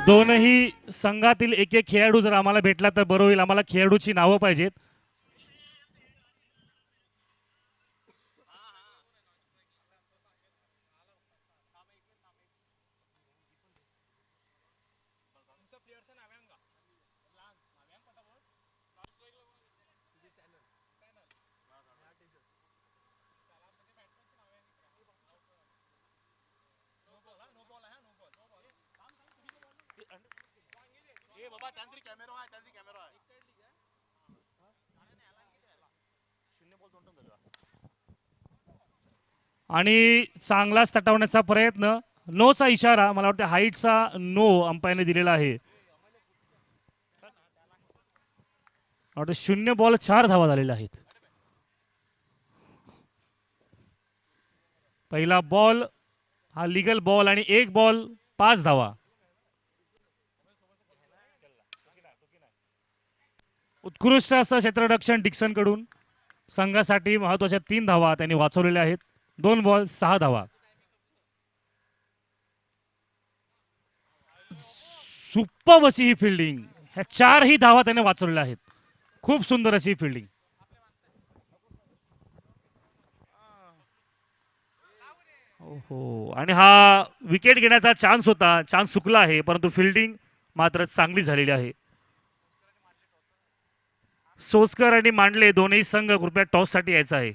दोनही संघातील एक एक खेळाडू जर आम्हाला भेटला तर बरं होईल. आम्हाला खेळाडूची नावं पाहिजेत. आणि चांगलाच तटवण्याचा प्रयत्न. नोचा इशारा, मला वाटतं हाईटचा नो अंपायरने दिलेला आहे. वाटतं 0 बॉल 4 धावा झालेल्या आहेत. पहिला बॉल हा लिगल बॉल आणि 1 बॉल 5 धावा. उत्कृष्ट असं क्षेत्ररक्षण डिक्सन कडून. संघासाठी महत्वाच्या 3 धावा त्यांनी वाचवलेल्या आहेत. 2 बॉल 6 धावा. सुपर अशी ही फिल्डिंग. ह्या 4ही धावा त्याने वाचवलेल्या आहेत. खूप सुंदर अशी फिल्डिंग. हो, आणि हा विकेट घेण्याचा चान्स होता. चान्स चुकला आहे, परंतु फिल्डिंग मात्र चांगली झालेली आहे. सोस्कर आणि मांडले दोन्ही संघ कृपया टॉस साठी यायचा आहे.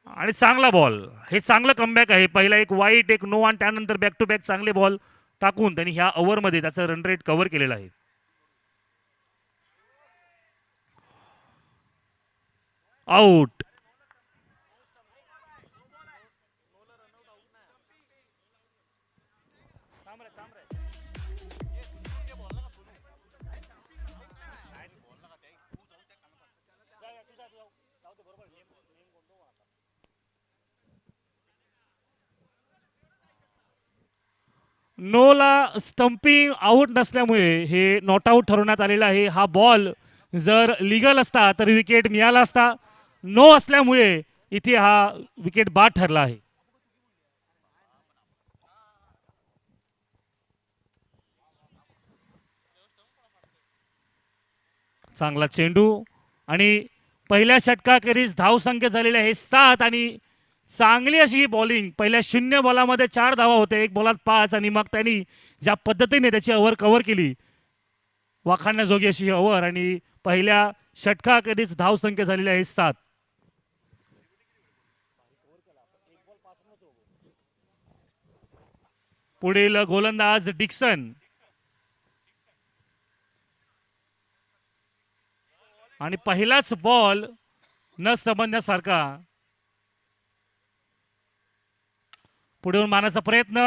आणि चांगला बॉल. हे चांगलं कमबॅक आहे. पहिला एक वाईट, एक नो आणि त्यानंतर बॅक टू बॅक चांगले बॉल टाकून त्यांनी ह्या ओव्हरमध्ये त्याचं रन रेट कव्हर केलेला आहे. आउट. नोला स्टंपिंग आउट नसल्यामुळे हे नॉट आउट ठरवण्यात आलेलं आहे. हा बॉल जर लिगल असता तर विकेट मिळाला असता. नो असल्यामुळे इथे हा विकेट बाद ठरला आहे. चांगला चेंडू आणि पहिल्या षटकाखेरीज धावसंख्या झालेली आहे 7 आणि चांगली अशी ही बॉलिंग. पहिल्या 0 बॉलामध्ये 4 धावा होते, 1 बॉलात 5 आणि मग त्यांनी ज्या पद्धतीने त्याची ओव्हर कव्हर केली, वाखाणण्याजोगी अशी ही ओव्हर. आणि पहिल्या षटकाखेरीज धावसंख्या झालेली आहे 7. पुढील गोलंदाज डिक्सन आणि पहिलाच बॉल न समजण्यासारखा. पुढे मारण्याचा प्रयत्न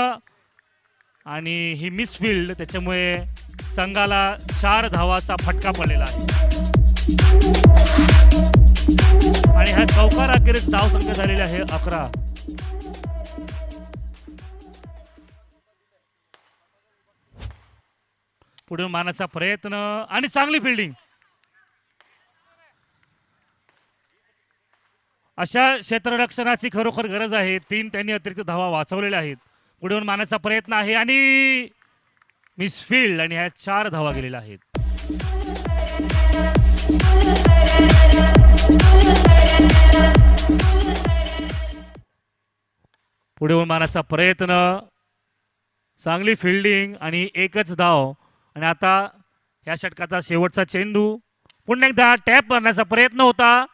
आणि ही मिसफिल्ड, त्याच्यामुळे संघाला 4 धावाचा फटका पडलेला आहे. आणि ह्या चौकार अखेरीस धावसंख्या झालेली आहे 11. पुढे मारण्याचा प्रयत्न आणि चांगली फिल्डिंग. अशा क्षेत्ररक्षणाची खरोखर गरज आहे. 3 त्यांनी अतिरिक्त धावा वाचवलेल्या आहेत. पुढे मारण्याचा प्रयत्न आहे आणि मिसफिल्ड आणि ह्या 4 धावा गेलेल्या आहेत. पुढे मारण्याचा प्रयत्न, चांगली फिल्डिंग आणि एकच धाव. आणि आता या षटकाचा शेवटचा चेंडू. पुन्हा एकदा टॅप करण्याचा प्रयत्न होता.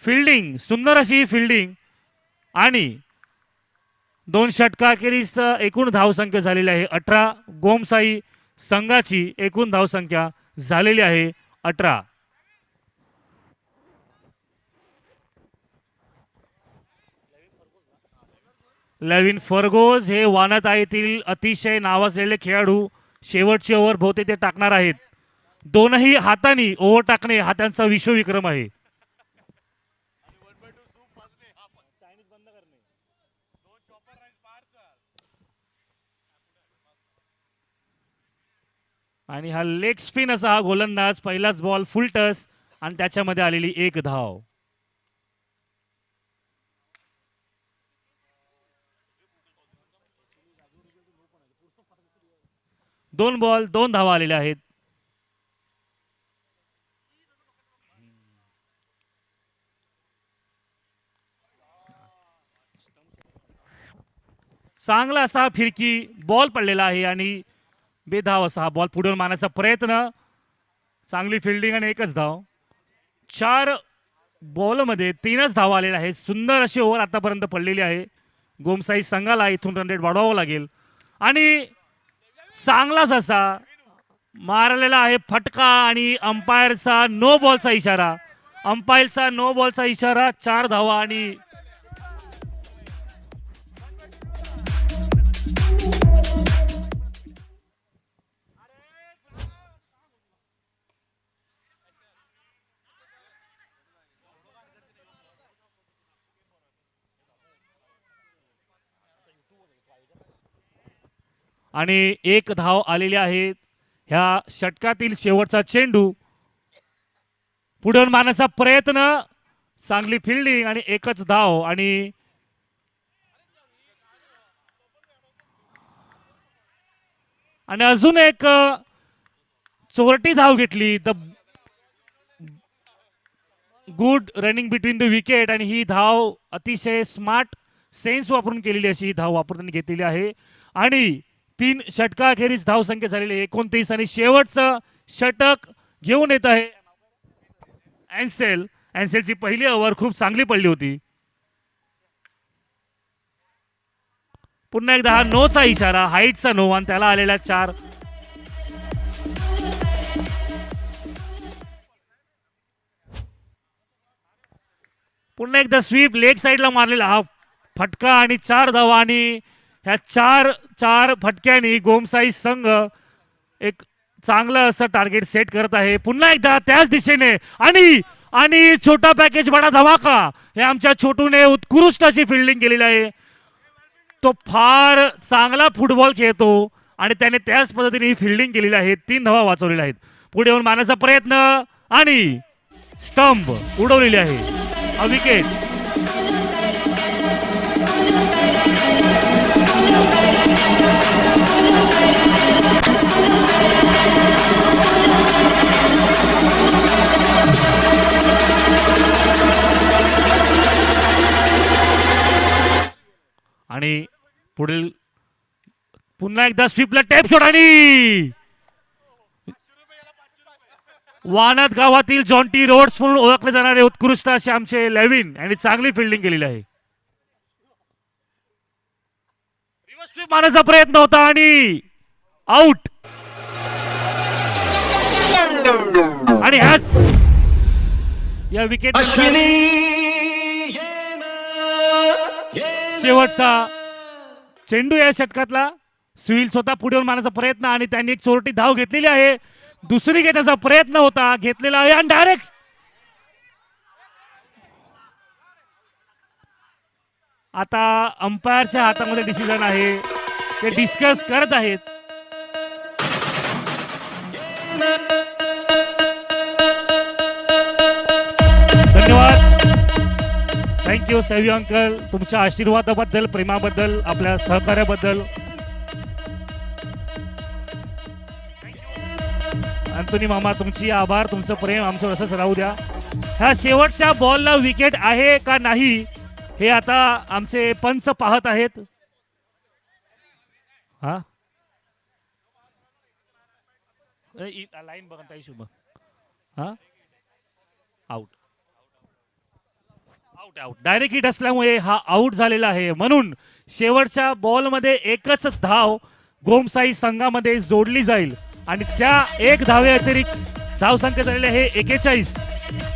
फिल्डिंग, सुंदर अशी फिल्डिंग. आणि 2 षटकाखेरीस एकूण धावसंख्या झालेली आहे 18. गोमसाई संघाची एकूण धावसंख्या झालेली आहे 18. लेविन फर्गोस हे वानता येथील अतिशय नावाजलेले खेळाडू. शेवटची ओव्हर बहुतेक ते टाकणार आहेत. दोनही हातांनी ओव्हर टाकणे हा त्यांचा विश्वविक्रम आहे. आणि हा लेग स्पिन असा हा गोलंदाज. पहिलाच बॉल फुल टस आणि त्याच्यामध्ये आलेली 1 धाव. 2 बॉल 2 धावा आलेल्या आहेत. चांगला असा फिरकी बॉल पडलेला आहे आणि बेधाव असा हा बॉल पुढे मारण्याचा प्रयत्न. चांगली फिल्डिंग आणि एकच धाव. 4 बॉलमध्ये 3च धावा आलेल्या आहेत. सुंदर अशी ओव्हर आतापर्यंत पडलेली आहे. गोमसाई संघाला इथून रन रेट वाढवावं लागेल आणि चांगलाच असा मारलेला आहे फटका आणि अंपायरचा नो बॉलचा इशारा. अंपायरचा नो बॉलचा इशारा. 4 धावा आणि आणि 1 धाव आलेली आहे. ह्या षटकातील शेवटचा चेंडू पुढे मारण्याचा प्रयत्न. चांगली फिल्डिंग आणि एकच धाव आणि अजून एक चोरटी धाव घेतली. The good running between the wicket आणि ही धाव अतिशय स्मार्ट सेन्स वापरून केलेली अशी ही धाव वापरून घेतलेली आहे आणि 3 षटकाखेरीज धाव संख्या झालेली 29 आणि शेवटचं षटक घेऊन येत आहे एन्सेलची पहिली ओव्हर खूप चांगली पडली होती. पुन्हा एकदा हा नोचा इशारा. हाईटचा नो आणि त्याला आलेल्या 4. पुन्हा एकदा स्वीप लेग साईडला मारलेला हा फटका आणि 4 धावा आणि ह्या 4 फटक्यांनी गोमसाई संघ एक चांगलं असं टार्गेट सेट करत आहे. पुन्हा एकदा त्याच दिशेने आणि छोटा पॅकेज बडा धमाका. हे आमच्या छोटूने उत्कृष्ट अशी फिल्डिंग केलेली आहे. तो फार चांगला फुटबॉल खेळतो आणि त्याने त्याच पद्धतीने ही फिल्डिंग केलेली आहे. 3 धावा वाचवलेल्या आहेत. पुढे येऊन मारण्याचा प्रयत्न आणि स्टंप उडवलेली आहे. विकेट. आणि पुढील पुन्हा एकदा स्वीपला टॅप शॉट आणि वानद गावातील जॉन्टी रोड्स म्हणून ओळखले जाणारे उत्कृष्ट असे आमचे लेविन आणि चांगली फिल्डिंग केलेली आहे. रिव्हर्स स्वीप मारण्याचा प्रयत्न होता आणि आउट. आणि या विकेट शेवटचा चेंडू या षटकातला. सुनील स्वतः पुढे मारण्याचा प्रयत्न आणि त्यांनी एक चोरटी धाव घेतलेली आहे. दुसरी घेण्याचा प्रयत्न होता घेतलेला आहे आणि डायरेक्ट आता अंपायरच्या हातामध्ये डिसिजन आहे. ते डिस्कस करत आहेत. धन्यवाद. Thank you savvy uncle. तुमच्या आशीर्वादाबद्दल, प्रेमाबद्दल, आपल्या सहकार्याबद्दल. अंतोनी मामा तुमची आभार. तुमचं प्रेम आमचं असंच राहू द्या. ह्या शेवटच्या बॉलला विकेट आहे का नाही हे आता आमचे पंच पाहत आहेत. हा लाईन बघा ताई शुभ. हा out out out. Direct hit असल्यामुळे हा आउट झालेला आहे. म्हणून शेवटच्या बॉलमध्ये एकच धाव गोमसाई संघामध्ये जोडली जाईल आणि त्या 1 धावे अतिरिक्त धावसंख्या झालेली आहे 41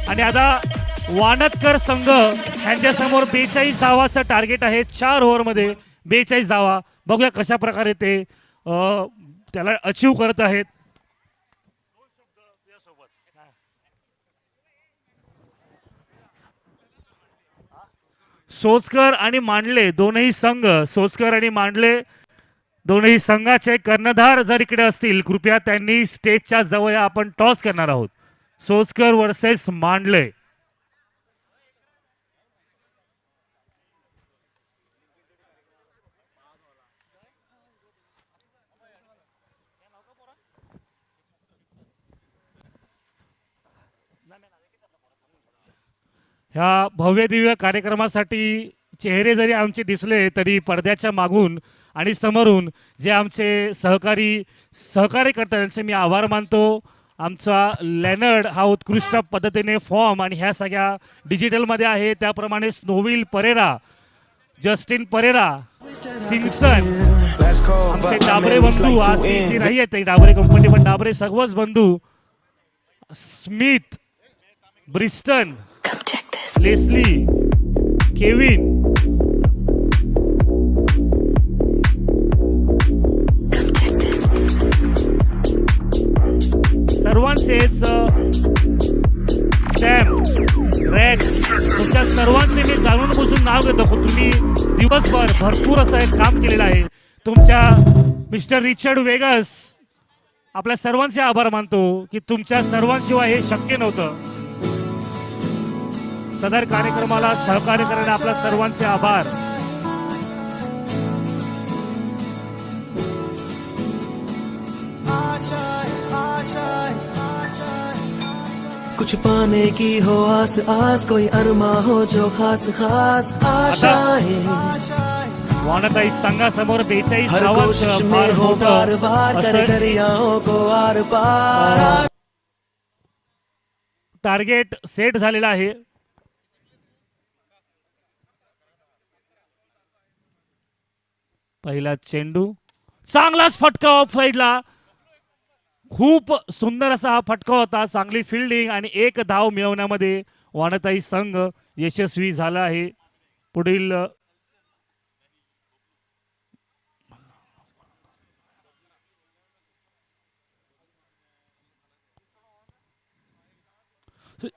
आणि आता वानदकर संघ यांच्या समोर 42 धावाचं टार्गेट आहे. 4 ओव्हरमध्ये 42 धावा. बघूया कशा प्रकारे ते त्याला अचीव करत आहेत. सोचकर आणि मांडले दोनही संघ, सोचकर आणि मांडले दोनही संघाचे कर्णधार जर इकडे असतील कृपया त्यांनी स्टेजच्या जवळ आपण टॉस करणार आहोत. सोचकर वर्सेस मांडले. ह्या भव्य दिव्य कार्यक्रमासाठी चेहरे जरी आमचे दिसले तरी पडद्याच्या मागून आणि समोरून जे आमचे सहकार्य करतात त्यांचे मी आभार मानतो. आमचा लेनर्ड हा उत्कृष्ट पद्धतीने फॉर्म आणि ह्या सगळ्या डिजिटलमध्ये आहे. त्याप्रमाणे स्नोविल परेरा, जस्टिन परेरा, सिम्सन, आमचे डाबरे बंधू आज ती नाही आहेत डाबरे कंपनी पण डाबरे सर्वच बंधू, स्मिथ, ब्रिस्टन, लेस्ली, केविन, सर्वांचेच सॅम, रॅक्स, तुमच्या सर्वांचे मी जाणून बुजून नाव घेतो. तुम्ही दिवसभर भरपूर असं एक काम केलेलं आहे. तुमच्या मिस्टर रिचर्ड वेगस, आपल्या सर्वांचे आभार मानतो की तुमच्या सर्वांशिवाय हे शक्य नव्हतं. सदर कार्यक्रमाला सहकार्य करणाऱ्या आपल्या सर्वांचे आभार. कुछ पाने की हो आस आस, कोई अरमा हो जो खास खास आशाएं. वानताई संघासमोर 42 हर कोशिश धावांचं में फार हो बार बार मोठं कर असं दरियाओं को आर पार. टार्गेट सेट झालेला आहे. पहिला चेंडू, चांगलाच फटका ऑफ साईडला. खूप सुंदर असा हा फटका होता. चांगली फिल्डिंग आणि एक धाव मिळवण्यामध्ये वानताई संघ यशस्वी झाला आहे. पुढील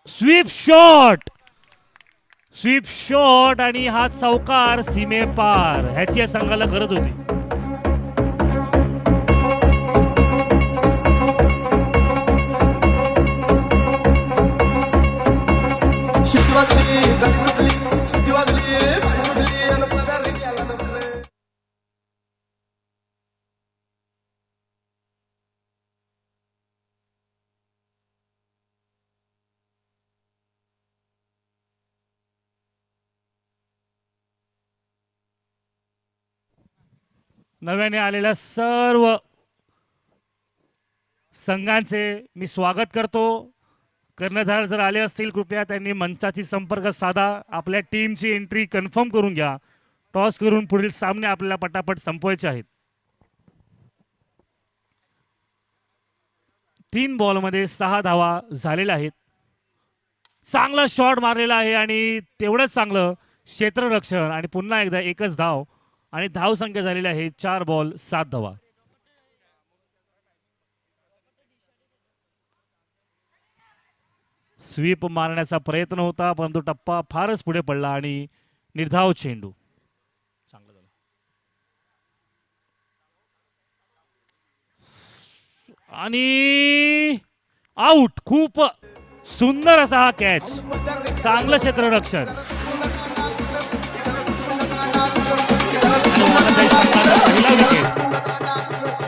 स्वीप शॉट आणि हा चौकार सीमे पार, ह्याची या संघाला गरज होती. नव्याने आलेल्या सर्व संघांचे मी स्वागत करतो. कर्णधार जर आले असतील कृपया त्यांनी मंचाची संपर्क साधा. आपल्या टीमची एंट्री कन्फर्म करून घ्या. टॉस करून पुढील सामने आपल्याला पटापट संपवायचे आहेत. 3 बॉलमध्ये 6 धावा झालेल्या आहेत. चांगला शॉट मारलेला आहे आणि तेवढंच चांगलं क्षेत्ररक्षण आणि पुन्हा एकदा एकच धाव आणि धाव संख्या झालेली आहे 4 बॉल 7 धावा. स्वीप मारण्याचा प्रयत्न होता परंतु टप्पा फारच पुढे पडला आणि निर्धाव चेंडू. चांगला झाला आणि आउट. खूप सुंदर असा हा कॅच, चांगलं क्षेत्ररक्षण.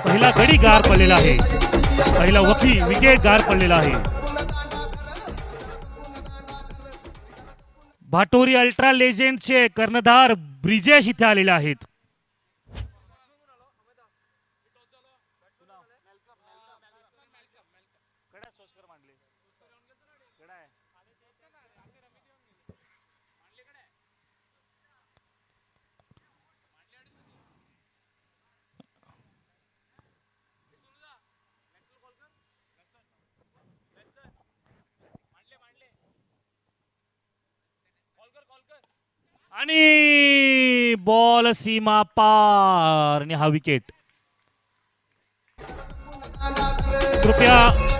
पहिला गडी गार पडलेला आहे. पहिला विकेट गार पडलेला आहे. भाटोरी अल्ट्रा लेजेंडचे कर्णधार ब्रिजेश इथे आलेले आहेत. आणि बॉल सीमा पार आणि हा विकेट. कृपया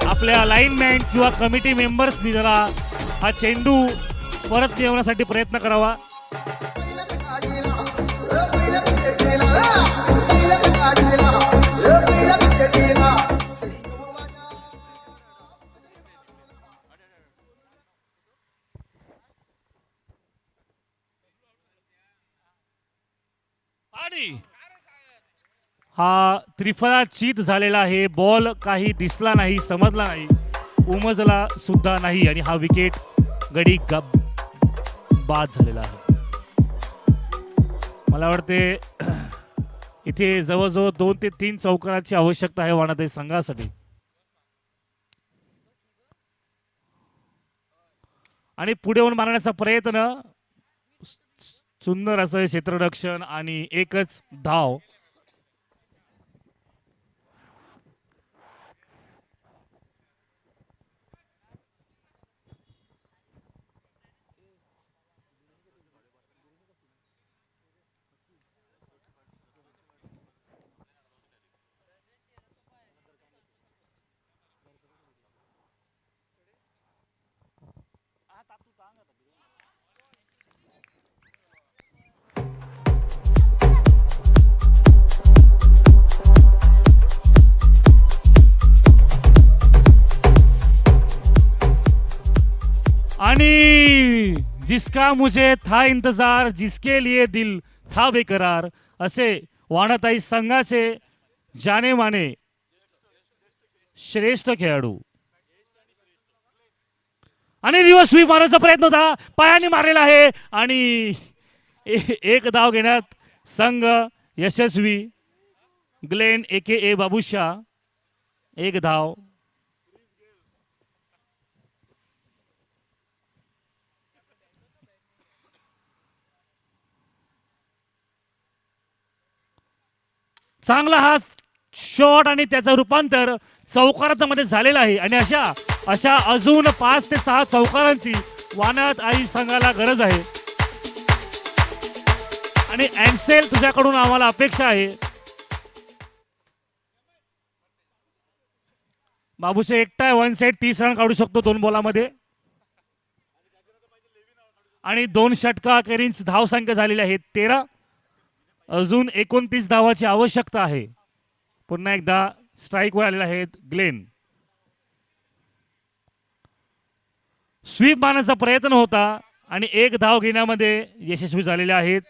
आपल्या लाईनमॅन किंवा कमिटी मेंबर्सनी जरा हा चेंडू परत मिळवण्यासाठी प्रयत्न करावा. आणि हा त्रिफळा चित झालेला आहे. बॉल काही दिसला नाही, समजला नाही, उमजला सुद्धा नाही आणि हा विकेट गडी बाद झालेला आहे. मला वाटते इथे जवळजवळ 2 ते 3 चौकाराची आवश्यकता आहे वाणाताई संघासाठी. आणि पुढे येऊन मारण्याचा प्रयत्न, सुंदर असं क्षेत्ररक्षण आणि एकच धाव. आणि जिसका मुझे था इंतजार, जिसके लिए दिल था बेकरार, असे वाणाताई संघाचे जाने माने श्रेष्ठ खेळाडू. आणि रिव्हर्स स्वीप मारण्याचा प्रयत्न होता, पायाने मारलेला आहे आणि एक धाव घेण्यात संघ यशस्वी. ग्लेन AKA बाबूशा, एक धाव. चांगला हा शॉट आणि त्याचं रूपांतर चौकारामध्ये झालेलं आहे. आणि अशा अजून 5 ते 6 चौकारांची वाणाताई संघाला गरज आहे. आणि एन्सेल, तुझ्याकडून आम्हाला अपेक्षा आहे. बाबूशे एकटा 1 सेट 30 रन काढू शकतो 2 बॉलामध्ये. आणि 2 षटका अखेरीस धावसंख्या झालेली आहे 13. अजून 29 धावाची आवश्यकता आहे. पुन्हा एकदा स्ट्राईकवर आलेले आहेत ग्लेन. स्वीप मारण्याचा प्रयत्न होता आणि एक धाव घेण्यामध्ये यशस्वी झालेले आहेत.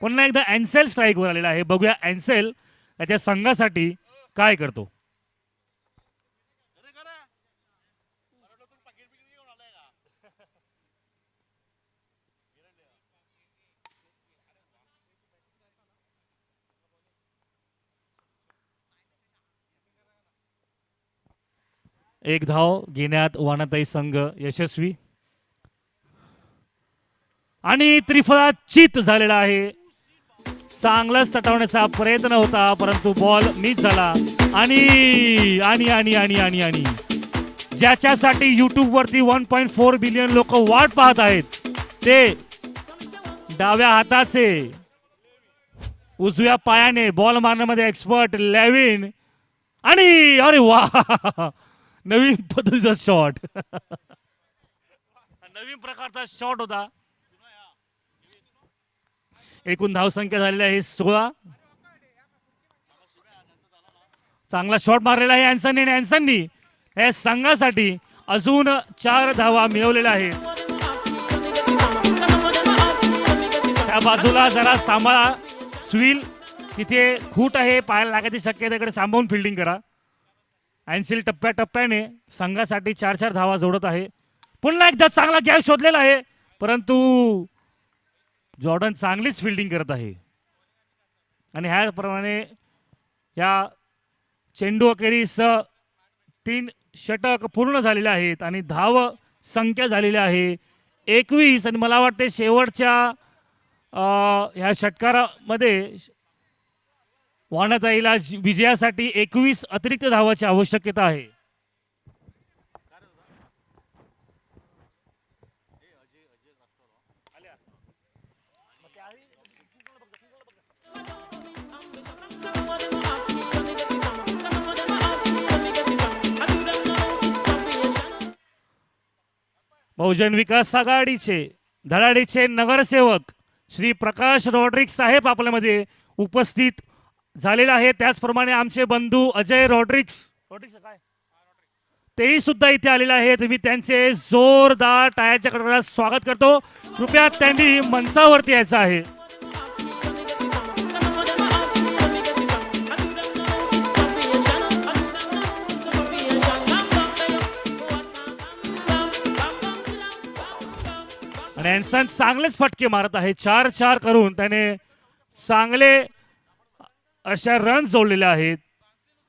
पुन्हा एकदा एन्सेल स्ट्राईकवर आलेला आहे. बघूया एन्सेल त्याच्या संघासाठी काय करतो. एक धाव घेण्यात वाणाताई संघ यशस्वी. आणि त्रिफळाचीत झालेला आहे. चांगलाच तटवण्याचा प्रयत्न होता परंतु बॉल मिस झाला. आणि आणि आणि आणि आणि आणि ज्याच्यासाठी युट्यूब वरती 1.4 बिलियन लोक वाट पाहत आहेत, ते डाव्या हाताचे उजव्या पायाने बॉल मारण्यामध्ये एक्सपर्ट लेविन. आणि अरे वा, नवीन पद्धतीचा शॉट, नवीन प्रकारचा शॉट होता. एकूण धावसंख्या झालेली आहे 16. चांगला शॉट मारलेला आहे अँसनी. आणि अँसननी या संघासाठी अजून 4 धावा मिळवलेल्या आहेत. त्या बाजूला जरा सांभाळा सुनील, तिथे खूट आहे, पायाला लागायची शक्यता, इकडे सांभाळून फिल्डिंग करा. एन्सिल टप्प्याटप्प्याने संघासाठी 4-4 धावा जोडत आहे. पुन्हा एकदा चांगला गॅप शोधलेला आहे परंतु जॉर्डन चांगलीच फिल्डिंग करत आहे. आणि ह्याप्रमाणे या चेंडू अखेरीस 3 षटक पूर्ण झालेले आहेत आणि धाव संख्या झालेली आहे 21. आणि मला वाटते शेवटच्या ह्या षटकारामध्ये वाणाताईला विजयासाठी 21 अतिरिक्त धावाची आवश्यकता आहे. बहुजन विकास आघाडीचे धडाडीचे नगरसेवक श्री प्रकाश रॉड्रिक्स साहेब आपल्यामध्ये उपस्थित झालेला आहे. त्याचप्रमाणे आमचे बंधू अजय रॉड्रिक्स काय तेही सुद्धा इथे आलेले आहेत. मी त्यांचे जोरदार टाळ्याच्या कडकडाटात स्वागत करतो. कृपया त्यांनी मंचावरती यायचं आहे. आणि अँसन चांगलेच फटके मारत आहे. 4-4 करून त्याने चांगले अशा रन जोडलेले आहेत.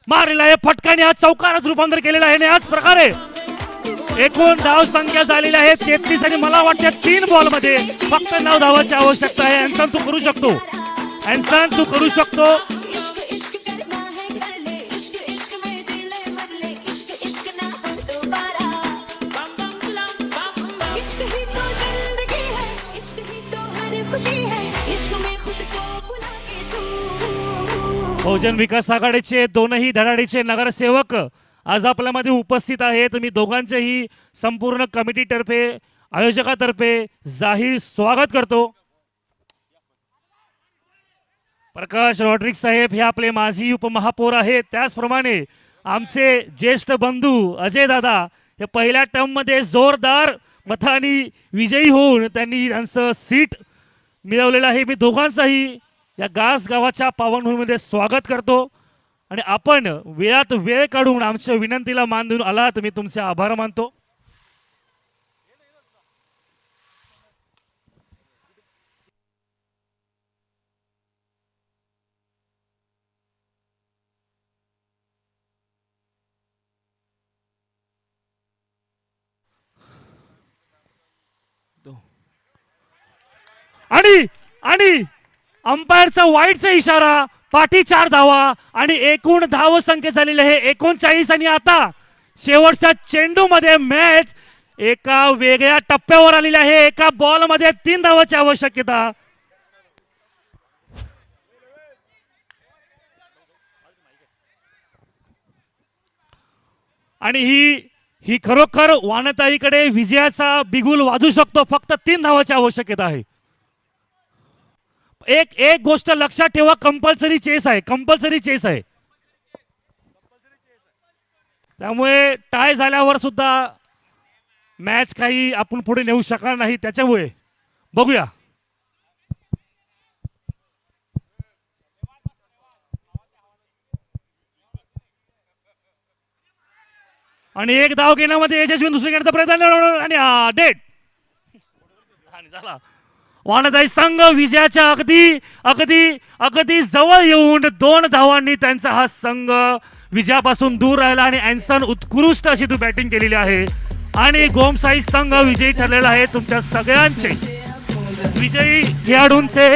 मारलेला आहे फटकाने हा चौकारात रूपांतर केलेला आहे. आणि याच प्रकारे एकूण धाव संख्या झालेली आहे 33 आणि मला वाटतं 3 बॉल मध्ये फक्त 9 धावांची आवश्यकता आहे. अँसन तू करू शकतो. अँसन तू करू शकतो. बहुजन विकास आघाडीचे दोनही धडाडीचे नगरसेवक आज आपल्यामध्ये उपस्थित आहेत. मी दोघांचेही संपूर्ण कमिटीतर्फे आयोजकातर्फे जाहीर स्वागत करतो. प्रकाश रॉड्रिक्स साहेब हे आपले माजी उपमहापौर आहेत. त्याचप्रमाणे आमचे ज्येष्ठ बंधू अजय दादा हे पहिल्या टर्ममध्ये जोरदार मतांनी विजयी होऊन त्यांनी त्यांचं सीट मिळवलेलं आहे. मी दोघांचाही या गास गावाच्या पावनभूमीमध्ये स्वागत करतो. आणि आपण वेळात वेळ काढून आमच्या विनंतीला मान देऊन आलात. मी तुमचे आभार मानतो. आणि अंपायरचा वाईटचा इशारा. पाठी 4 धावा आणि एकूण धाव संख्या झालेली आहे 39. आणि आता शेवटच्या चेंडूमध्ये मॅच एका वेगळ्या टप्प्यावर आलेली आहे. एका बॉल मध्ये 3 धावांची आवश्यकता. आणि ही खरोखर वानताईकडे विजयाचा बिगुल वाजू शकतो. फक्त 3 धावांची आवश्यकता आहे. एक गोष्ट लक्षात ठेवा, कंपल्सरी चेस आहे. कंपल्सरी चेस आहे. त्यामुळे टाय झाल्यावर सुद्धा मॅच काही आपण पुढे नेऊ शकणार नाही. त्याच्यामुळे बघूया. आणि एक धाव घेण्यामध्ये यशस्वी, दुसरी घेण्याचा प्रयत्न आणि डेट आणि झाला. वानताई संघ विजयाच्या अगदी अगदी अगदी जवळ येऊन 2 धावांनी त्यांचा हा संघ विजयापासून दूर राहिला. आणि अँसन उत्कृष्ट अशी तू बॅटिंग केलेली आहे. आणि गोमसाई संघ विजयी ठरलेला आहे. तुमच्या सगळ्यांचे विजयी खेळाडूंचे